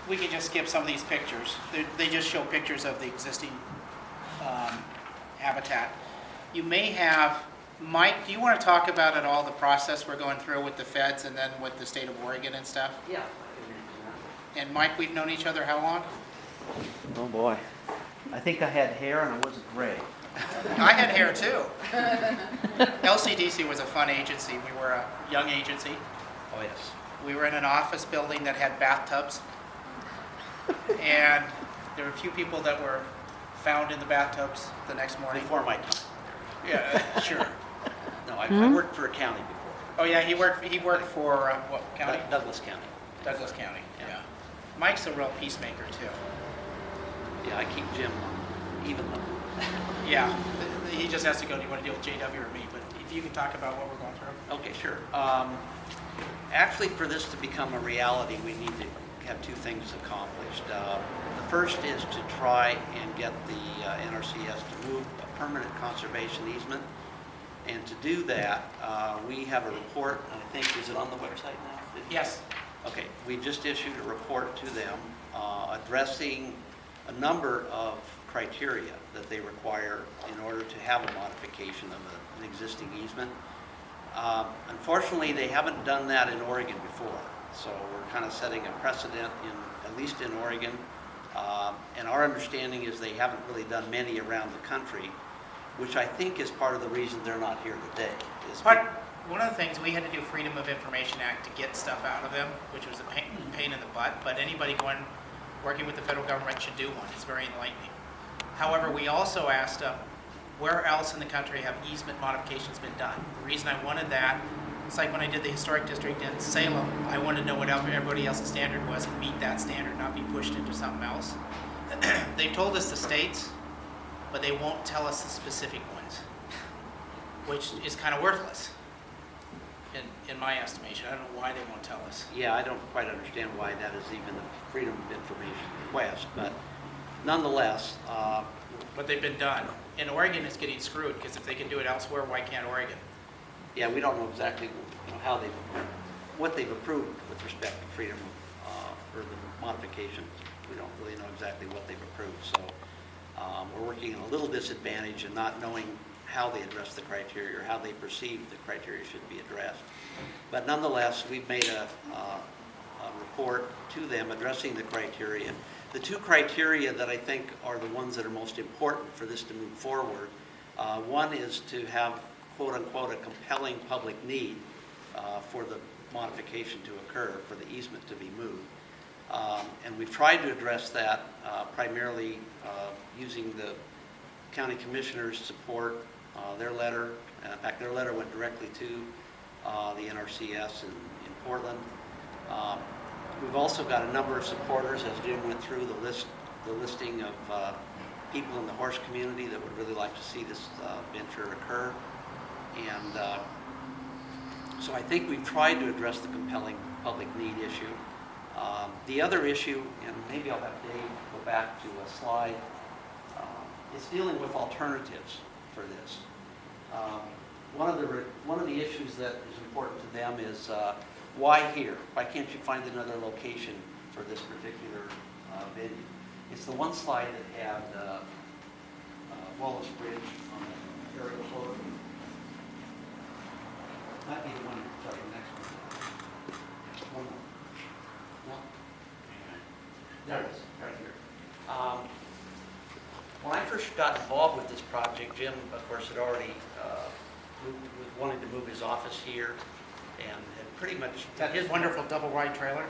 We can just skip some of these pictures. They just show pictures of the existing habitat. You may have, Mike, do you want to talk about at all the process we're going through with the feds and then with the state of Oregon and stuff? Yeah. And Mike, we've known each other how long? Oh boy. I think I had hair and I wasn't gray. I had hair too. LCDC was a fun agency. We were a young agency. Oh yes. We were in an office building that had bathtubs. And there were a few people that were found in the bathtubs the next morning. Before my time. Yeah, sure. No, I worked for a county before. Oh yeah, he worked for what county? Douglas County. Douglas County, yeah. Mike's a real peacemaker too. Yeah, I keep Jim even. Yeah, he just has to go, do you want to deal with JW or me? But if you can talk about what we're going through. Okay, sure. Actually, for this to become a reality, we need to have two things accomplished. The first is to try and get the NRCS to move a permanent conservation easement. And to do that, we have a report, and I think, is it on the website now? Yes. Okay, we just issued a report to them addressing a number of criteria that they require in order to have a modification of an existing easement. Unfortunately, they haven't done that in Oregon before, so we're kind of setting a precedent at least in Oregon. And our understanding is they haven't really done many around the country, which I think is part of the reason they're not here today. One of the things, we had to do Freedom of Information Act to get stuff out of them, which was a pain in the butt, but anybody working with the federal government should do one. It's very enlightening. However, we also asked them, where else in the country have easement modifications been done? The reason I wanted that, it's like when I did the historic district in Salem, I wanted to know what everybody else's standard was and meet that standard, not be pushed into something else. They've told us the states, but they won't tell us the specific ones, which is kind of worthless in my estimation. I don't know why they won't tell us. Yeah, I don't quite understand why that is even a Freedom of Information request, but nonetheless. But they've been done. In Oregon, it's getting screwed, because if they can do it elsewhere, why can't Oregon? Yeah, we don't know exactly what they've approved with respect to freedom or the modifications. We don't really know exactly what they've approved, so we're working in a little disadvantage in not knowing how they address the criteria or how they perceive the criteria should be addressed. But nonetheless, we've made a report to them addressing the criteria. The two criteria that I think are the ones that are most important for this to move forward, one is to have, quote unquote, a compelling public need for the modification to occur, for the easement to be moved. And we've tried to address that primarily using the county commissioners' support, their letter. In fact, their letter went directly to the NRCS in Portland. We've also got a number of supporters, as Jim went through the listing of people in the horse community that would really like to see this venture occur. And so I think we've tried to address the compelling public need issue. The other issue, and maybe I'll have Dave go back to a slide, is dealing with alternatives for this. One of the issues that is important to them is why here? Why can't you find another location for this particular venue? It's the one slide that had Wallace Bridge on the aerial photo. Might be the one, sorry, the next one. One more. No? There it is, right here. When I first got involved with this project, Jim, of course, had already wanted to move his office here, and had pretty much His wonderful double wide trailer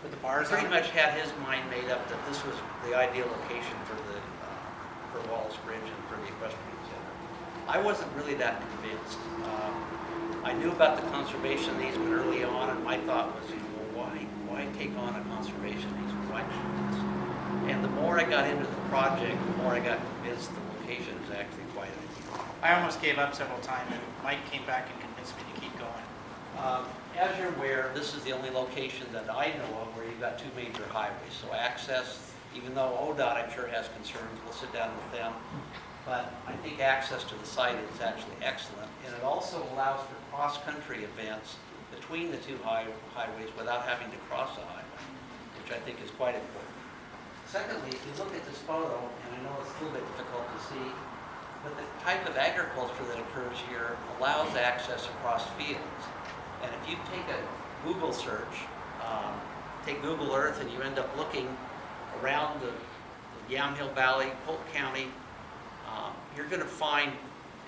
with the bars on pretty it. much had his mind made up that this was the ideal location for Wallace Bridge and for the equestrian center. I wasn't really that convinced. I knew about the conservation easement early on, and my thought was, well, why take on a conservation easement? Why do this? And the more I got into the project, the more I got convinced the location is actually quite ideal. I almost gave up several times, and Mike came back and convinced me to keep going. As you're aware, this is the only location that I know of where you've got two major highways. So access, even though ODOT I'm sure has concerns, we'll sit down with them. but I think access to the site is actually excellent, and it also allows for cross-country events between the two highways without having to cross a highway, which I think is quite important. Secondly, if you look at this photo, and I know it's a little bit difficult to see, but the type of agriculture that occurs here allows access across fields. And if you take a Google search, take Google Earth, and you end up looking around the Yamhill Valley, Polk County, you're going to find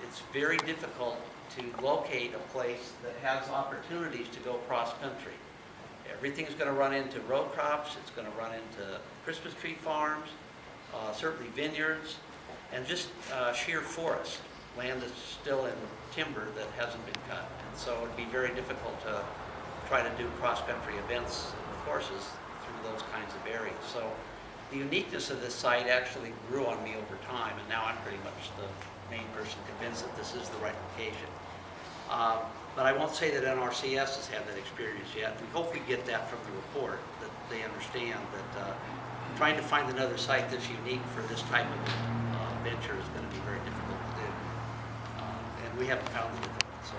it's very difficult to locate a place that has opportunities to go cross-country. Everything's going to run into row crops, it's going to run into Christmas tree farms, certainly vineyards, and just sheer forest, land that's still in timber that hasn't been cut. And so it'd be very difficult to try to do cross-country events with horses through those kinds of areas. So the uniqueness of this site actually grew on me over time, and now I'm pretty much the main person convinced that this is the right location. But I won't say that NRCS has had that experience yet. We hope we get that from the report, that they understand that trying to find another site that's unique for this type of venture is going to be very difficult to do. And we haven't found it difficult. So.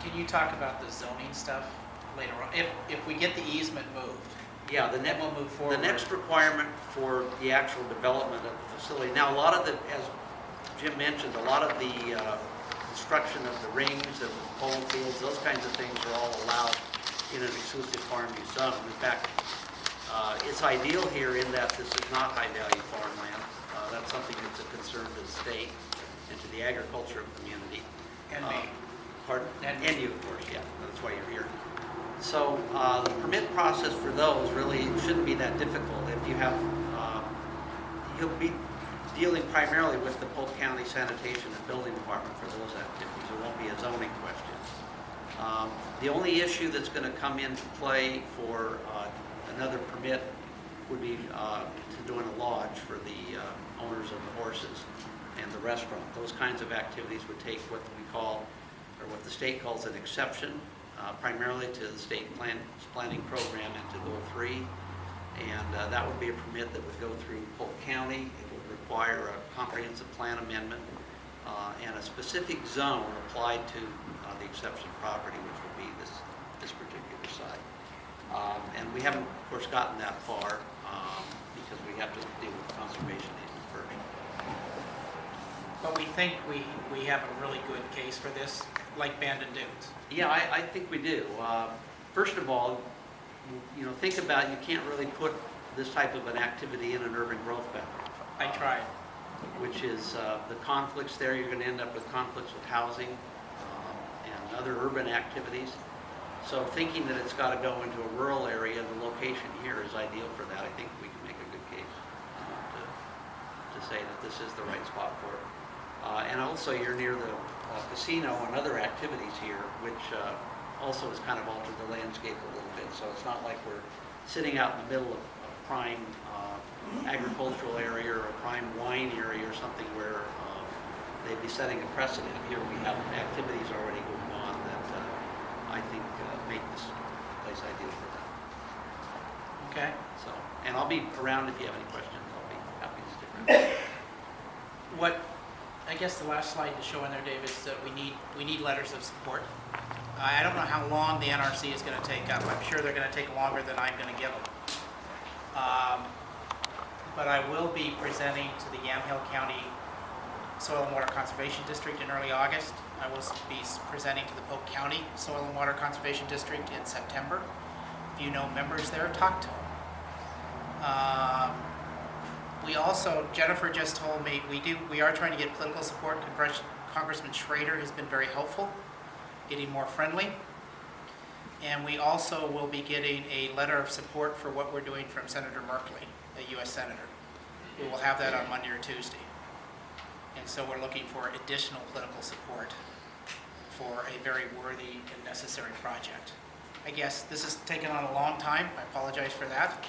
Can you talk about the zoning stuff later on? If we get the easement moved, yeah, then we'll move forward. The next requirement for the actual development of the facility. Now, a lot of the, as Jim mentioned, a lot of the construction of the rings and the polo fields, those kinds of things are all allowed in an exclusive farm use zone. In fact, it's ideal here in that this is not high-value farmland. That's something that's a concern to the state and to the agricultural community. And me. Pardon? And you, of course, yeah. That's why you're here. So the permit process for those really shouldn't be that difficult. If you have, you'll be dealing primarily with the Polk County Sanitation and Building Department for those activities. It won't be a zoning question. The only issue that's going to come into play for another permit would be to doing a lodge for the owners of the horses and the restaurant. Those kinds of activities would take what we call, or what the state calls an exception, primarily to the state planning program and to Goal 3. And that would be a permit that would go through Polk County. It would require a comprehensive plan amendment and a specific zone applied to the exception property, which would be this particular site. And we haven't, of course, gotten that far because we have to deal with the conservation agent first. But we think we have a really good case for this, like Bandon Dunes. Yeah, I think we do. First of all, you know, think about, you can't really put this type of an activity in an urban growth boundary. I tried. Which is the conflicts there. You're going to end up with conflicts with housing and other urban activities. So thinking that it's got to go into a rural area, the location here is ideal for that. I think we can make a good case to say that this is the right spot for it. And also you're near the casino and other activities here, which also has kind of altered the landscape a little bit. So it's not like we're sitting out in the middle of a prime agricultural area or a prime wine area or something where they'd be setting a precedent. Here we have activities already going on that I think make this place ideal for that. Okay. So, and I'll be around if you have any questions. I'll be happy to stick around. What, I guess the last slide to show in there, Dave, is that we need letters of support. I don't know how long the NRC is going to take up. I'm sure they're going to take longer than I'm going to give them. But I will be presenting to the Yamhill County Soil and Water Conservation District in early August. I will be presenting to the Polk County Soil and Water Conservation District in September. If you know members there, talk to them. We also, Jennifer just told me, we are trying to get political support. Congressman Schrader has been very helpful, getting more friendly. And we also will be getting a letter of support for what we're doing from Senator Merkley, a U.S. Senator. We will have that on Monday or Tuesday. And so we're looking for additional political support for a very worthy and necessary project. I guess this has taken on a long time. I apologize for that.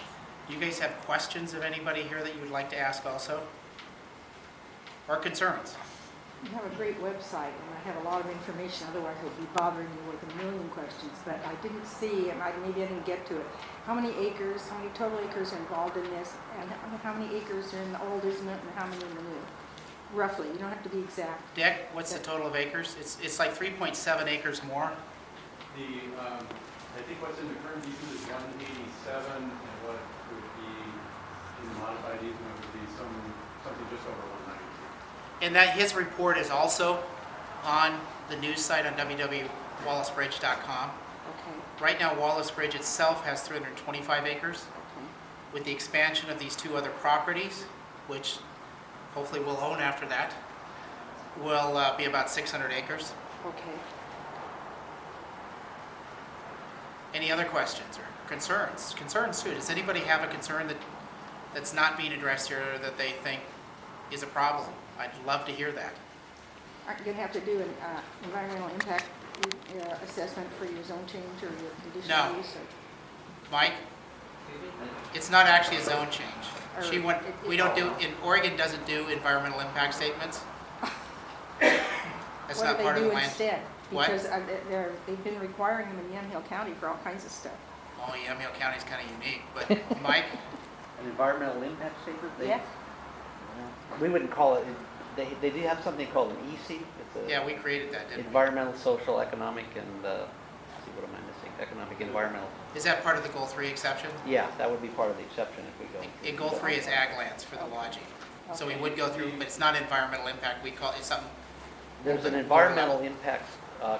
Do you guys have questions of anybody here that you would like to ask also? Or concerns? You have a great website, and I have a lot of information, otherwise I'd be bothering you with a million questions, but I didn't see, and maybe I didn't get to it. How many acres, how many total acres are involved in this, and how many acres are in the old easement, and how many in the new? Roughly, you don't have to be exact. Dick, what's the total of acres? It's like 3.7 acres more. I think what's in the current easement is 187, and what would be in the modified easement would be something just over 190. And that his report is also on the news site on www.wallacebridge.com. Okay, Right now, Wallace Bridge itself has 325 acres. okay. With the expansion of these two other properties, which hopefully we'll own after that, will be about 600 acres. Okay. Any other questions or concerns? Concerns too. Does anybody have a concern that's not being addressed here or that they think is a problem? I'd love to hear that. Aren't you gonna have to do an environmental impact assessment for your zone change or your conditional No. use? Mike? It's not actually a zone change. Or We don't do, in Oregon doesn't do environmental impact statements. That's not part of the What do they do land. instead? What? Because they've been requiring them in Yamhill County for all kinds of stuff. Oh, Yamhill County's kind of unique, but Mike? An environmental impact statement? Yeah. We wouldn't call it, they do have something called an EC. It's a Yeah, we created that, didn't we? environmental, social, economic, and, let's see, what am I missing? Economic, environmental. Is that part of the Goal 3 exception? Yeah, that would be part of the exception if we go. In Goal 3 is ag lands for the lodging. So we Okay. would go through, but it's not environmental impact. We call it something. There's an environmental impact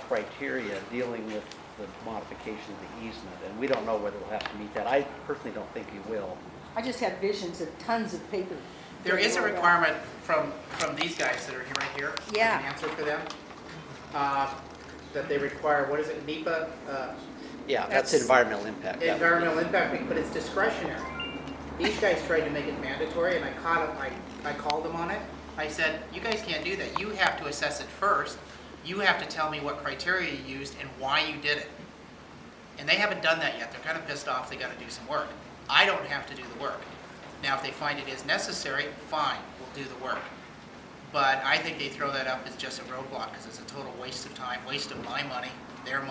criteria dealing with the modification of the easement, and we don't know whether we'll have to meet that. I personally don't think you will. I just have visions of tons of paper. There is a getting rolled out. requirement from these guys that are here, right here. Yeah. I can answer for them. That they require, what is it, NEPA? Yeah, that's That's environmental impact. That would be- Environmental impact, but it's discretionary. These guys tried to make it mandatory, and I called them on it. I said, you guys can't do that. You have to assess it first. You have to tell me what criteria you used and why you did it. And they haven't done that yet. They're kind of pissed off. They got to do some work. I don't have to do the work. Now, if they find it is necessary, fine, we'll do the work. But I think they throw that up as just a roadblock because it's a total waste of time, waste of my money, their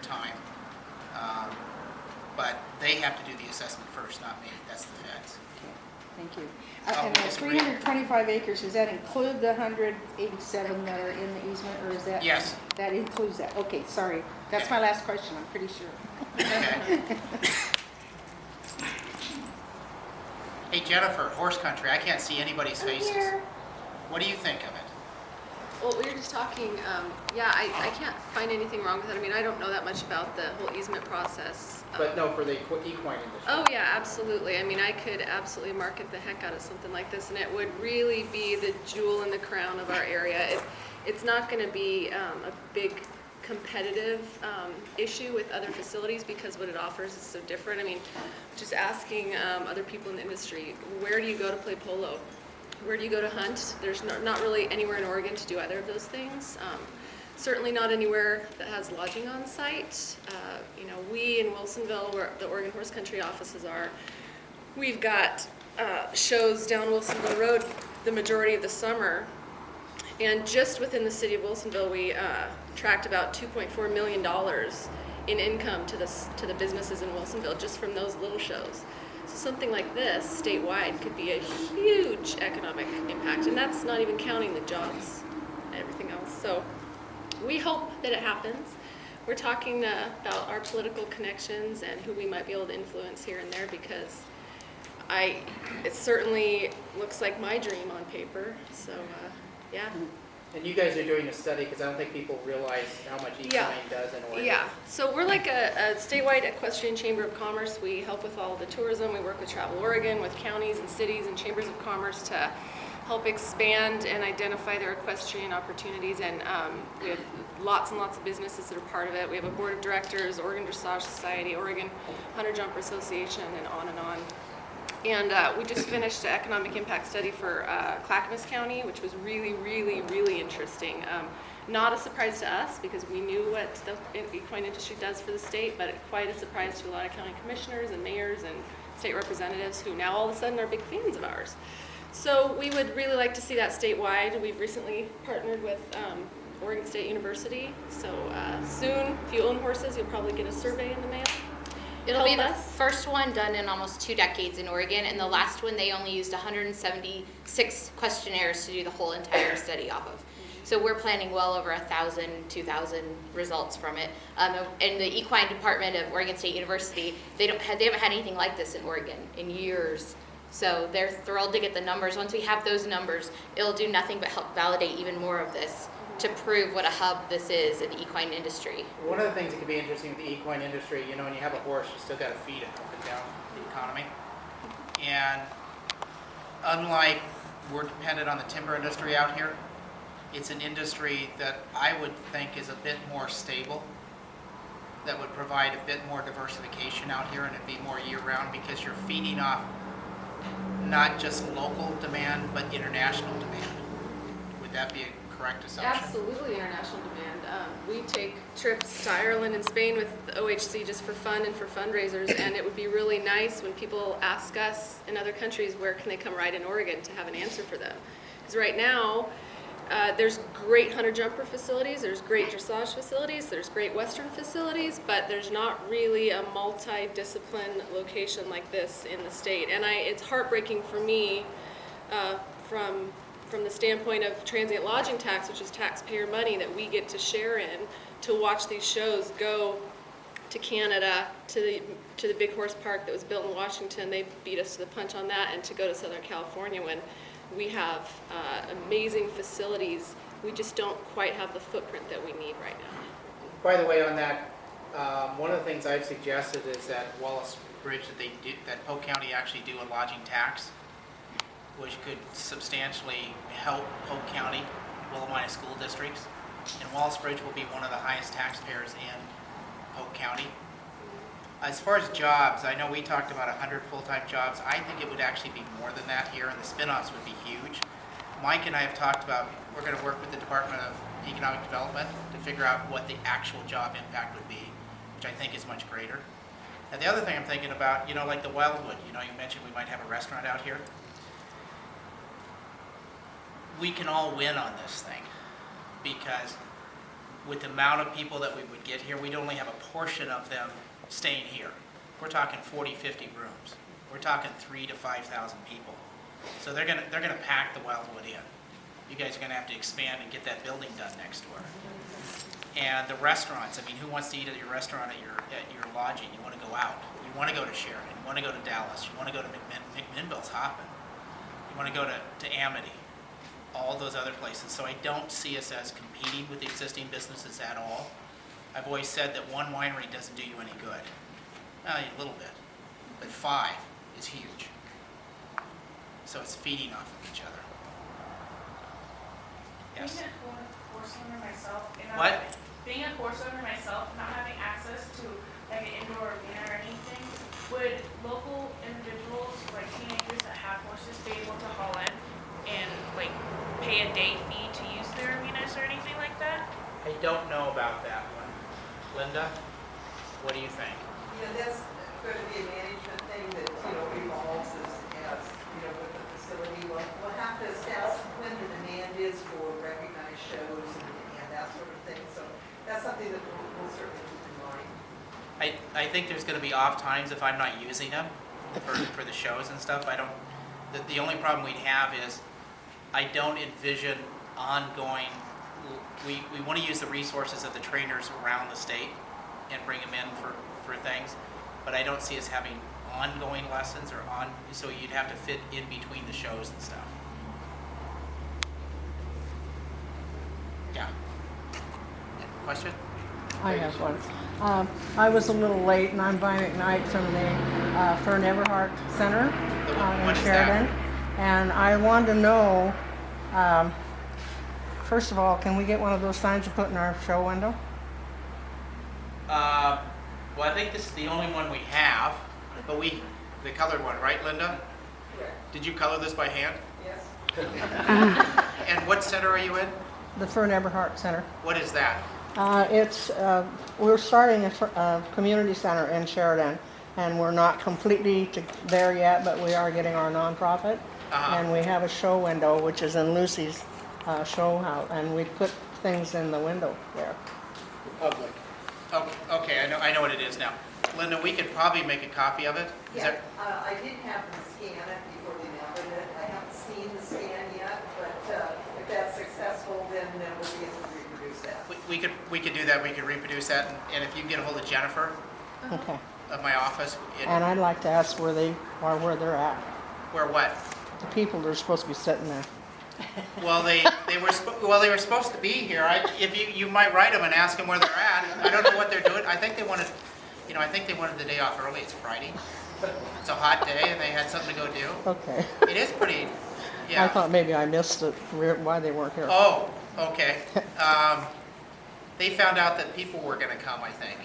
time. But they have to do the assessment first, not me. That's the feds. Okay, thank you. Oh, And the disagree. 325 acres, does that include the 187 that are in the easement, or is that? Yes. That includes that, okay, sorry. That's my last question, I'm pretty sure. Okay. Hey, Jennifer, horse country, I can't see anybody's faces. Here. What do you think of it? Well, we were just talking, yeah, I can't find anything wrong with it. I mean, I don't know that much about the whole easement process. But no, for the equine industry. Oh, yeah, absolutely. I mean, I could absolutely market the heck out of something like this, and it would really be the jewel in the crown of our area. It's not going to be a big competitive issue with other facilities because what it offers is so different. I mean, just asking other people in the industry, where do you go to play polo? Where do you go to hunt? There's not really anywhere in Oregon to do either of those things. Certainly not anywhere that has lodging on site. You know, we in Wilsonville, where the Oregon Horse Country offices are, we've got shows down Wilsonville Road the majority of the summer. And just within the city of Wilsonville, we tracked about $2.4 million in income to the businesses in Wilsonville just from those little shows. So something like this statewide could be a huge economic impact, and that's not even counting the jobs and everything else. So we hope that it happens. We're talking about our political connections and who we might be able to influence here and there because it certainly looks like my dream on paper. So yeah. And you guys are doing a study, because I don't think people realize how much equine does in Oregon. Yeah, so we're like a statewide equestrian chamber of commerce. We help with all the tourism. We work with Travel Oregon, with counties and cities and chambers of commerce to help expand and identify their equestrian opportunities. And we have lots and lots of businesses that are part of it. We have a board of directors, Oregon Dressage Society, Oregon Hunter Jumper Association, and on and on. And we just finished an economic impact study for Clackamas County, which was really, really, really interesting. Not a surprise to us because we knew what the equine industry does for the state, but quite a surprise to a lot of county commissioners and mayors and state representatives who now all of a sudden are big fans of ours. So we would really like to see that statewide. We've recently partnered with Oregon State University. So soon, if you own horses, you'll probably get a survey in the mail. It'll be the help us? first one done in almost 2 decades in Oregon, and the last one they only used 176 questionnaires to do the whole entire study off of. So we're planning well over 1,000, 2,000 results from it. And the equine department of Oregon State University, they haven't had anything like this in Oregon in years. So they're thrilled to get the numbers. Once we have those numbers, it'll do nothing but help validate even more of this to prove what a hub this is in the equine industry. One of the things that could be interesting with the equine industry, you know, when you have a horse, you still got to feed it up and down the economy. And unlike we're dependent on the timber industry out here, it's an industry that I would think is a bit more stable, that would provide a bit more diversification out here, and it'd be more year-round because you're feeding off not just local demand, but international demand. Would that be a correct assumption? Absolutely international demand. We take trips to Ireland and Spain with the OHC just for fun and for fundraisers, and it would be really nice when people ask us in other countries where can they come ride in Oregon to have an answer for them. Because right now, there's great hunter-jumper facilities, there's great dressage facilities, there's great western facilities, but there's not really a multi-discipline location like this in the state. And it's heartbreaking for me from the standpoint of transient lodging tax, which is taxpayer money that we get to share in, to watch these shows go to Canada, to the big horse park that was built in Washington. They beat us to the punch on that, and to go to Southern California when we have amazing facilities. We just don't quite have the footprint that we need right now. By the way, on that, one of the things I've suggested is that Wallace Bridge, that Polk County actually do a lodging tax, which could substantially help Polk County, Willamette school districts. And Wallace Bridge will be one of the highest taxpayers in Polk County. As far as jobs, I know we talked about 100 full-time jobs. I think it would actually be more than that here, and the spin-offs would be huge. Mike and I have talked about, we're going to work with the Department of Economic Development to figure out what the actual job impact would be, which I think is much greater. And the other thing I'm thinking about, you know, like the Wildwood, you know, you mentioned we might have a restaurant out here. We can all win on this thing because with the amount of people that we would get here, we'd only have a portion of them staying here. We're talking 40, 50 rooms. We're talking 3,000 to 5,000 people. So they're gonna pack the Wildwood in. You guys are gonna have to expand and get that building done next door. And the restaurants, I mean, who wants to eat at your restaurant at your lodging? You want to go out. You want to go to Sheridan. You want to go to Dallas. You want to go to McMinnville's hopping. You want to go to Amity. All those other places. So I don't see us as competing with the existing businesses at all. I've always said that one winery doesn't do you any good. Well, a little bit, but 5 is huge. So it's feeding off of each other. Yes? Being a horse owner myself, and What? Being a horse owner myself, not having access to like an indoor arena or anything, would local individuals, like teenagers that have horses, be able to haul in and like pay a day fee to use their arenas or anything like that? I don't know about that one. Linda, what do you think? You know, that's going to be a management thing that, you know, evolves as, you know, with the facility. We'll have to assess when the demand is for recognized shows and that sort of thing. So that's something that we'll certainly keep in mind. I think there's going to be off times if I'm not using them for the shows and stuff. The only problem we'd have is I don't envision ongoing. We want to use the resources of the trainers around the state and bring them in for things, but I don't see us having ongoing lessons so you'd have to fit in between the shows and stuff. Yeah. Question? I have one. I was a little late, and I'm Vine McKnight from the Fern Everhart Center What in is that? Sheridan. And I wanted to know, first of all, can we get one of those signs to put in our show window? Well, I think this is the only one we have, but the colored one, right, Linda? Correct. Did you color this by hand? Yes. And what center are you in? The Fern Everhart Center. What is that? We're starting a community center in Sheridan, and we're not completely there yet, but we are getting our nonprofit. Uh-huh. And we have a show window, which is in Lucy's show house, and we put things in the window there. Public. Okay, I know what it is now. Linda, we could probably make a copy of it. Is Yeah, there- I did have them scan it before they mounted it. I haven't seen the scan yet, but if that's successful, then we'll be able to reproduce that. We could do that, we could reproduce that, and if you can get a hold of Jennifer Okay. of my office, And I'd like to ask where they're at. where what? The people that are supposed to be sitting there. Well, they were supposed to be here. If you might write them and ask them where they're at. I don't know what they're doing. I think they wanted the day off early. It's Friday. It's a hot day and they had something to go do. Okay. It is pretty, I yeah. thought maybe I missed it, why they weren't here. Oh, okay. They found out that people were gonna come, I think.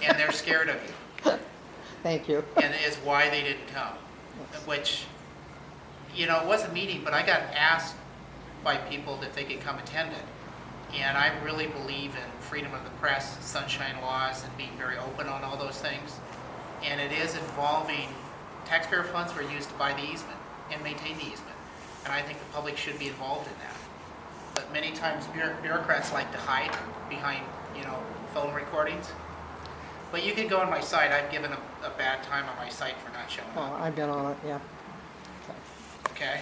And they're scared of you. Thank you. And is why they didn't come. Which, it was a meeting, but I got asked by people if they could come attend it. And I really believe in freedom of the press, sunshine laws, and being very open on all those things. And it is involving, taxpayer funds were used to buy the easement and maintain the easement. And I think the public should be involved in that. But many times bureaucrats like to hide behind, phone recordings. But you can go on my site. I've given a bad time on my site for not showing Oh, up. I've been on it, yeah. Okay?